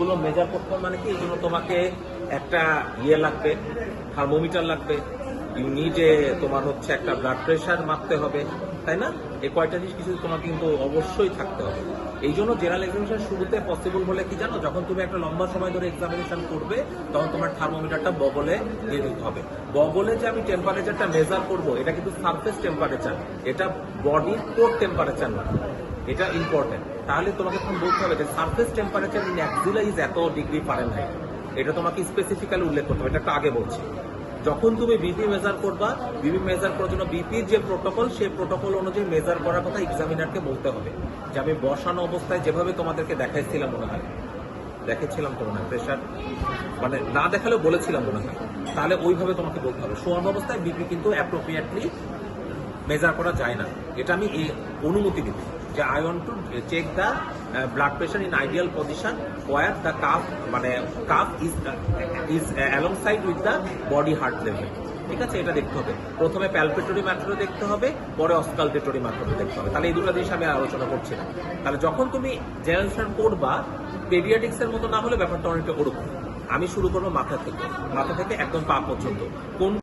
এগুলো মেজার করতে হবে মানে কি, এই জন্য তোমাকে একটা লাগবে, থার্মোমিটার লাগবে, তোমার হচ্ছে একটা ব্লাড প্রেশার মাপতে হবে, তাই না? এই কয়টা জিনিস কিছু তোমার কিন্তু অবশ্যই থাকতে হবে। এই জন্য জেনারেল এক্সামিনেশন শুরুতে পসিবল হলে কি জানো, যখন তুমি একটা লম্বা সময় ধরে এক্সামিনেশন করবে তখন তোমার থার্মোমিটারটা বগলে দিয়ে দিতে হবে। বগলে যে আমি টেম্পারেচারটা মেজার করব, এটা কিন্তু সারফেস টেম্পারেচার, এটা বডির কোর টেম্পারেচার না। এটা ইম্পর্টেন্ট। তাহলে তোমাকে এখন বলতে হবে যে সারফেস টেম্পারেচার ইন অ্যাক্সিলা ইজ এত ডিগ্রি ফারেনহাইট। এটা তোমাকে স্পেসিফিক্যালি উল্লেখ করতে হবে। এটা একটু আগে বলছি। যখন তুমি বিপি মেজার করবা, বিপি মেজার করার জন্য বিপির যে প্রোটোকল, সেই প্রোটোকল অনুযায়ী মেজার করার কথা এক্সামিনারকে বলতে হবে। যে আমি বসানো অবস্থায় যেভাবে তোমাদেরকে দেখাইছিলাম মনে হয়, দেখেছিলাম তো মনে হয়, প্রেশার মানে না দেখালেও বলেছিলাম মনে হয়, তাহলে ওইভাবে তোমাকে বলতে হবে। শোয়ানো অবস্থায় বিপি কিন্তু অ্যাপ্রোপ্রিয়েটলি মেজার করা যায় না। এটা আমি অনুমতি দিচ্ছি যে I want to check the blood pressure in ideal position where the cuff cuff is alongside with the body heart level. ঠিক আছে, এটা দেখতে হবে। প্রথমে প্যালপেটরি ম্যাথডে দেখতে হবে, পরে অস্কালটেটরি ম্যাথডে দেখতে হবে। তাহলে এই দুটো জিনিস আমি আলোচনা করছি না। তাহলে যখন তুমি জেনারেশন করবা, পেডিয়াটিক্স এর মতো না হলে ব্যাপারটা অনেকটা ওরকম। আমি শুরু করবো মাথা থেকে একদম পা পর্যন্ত। কোন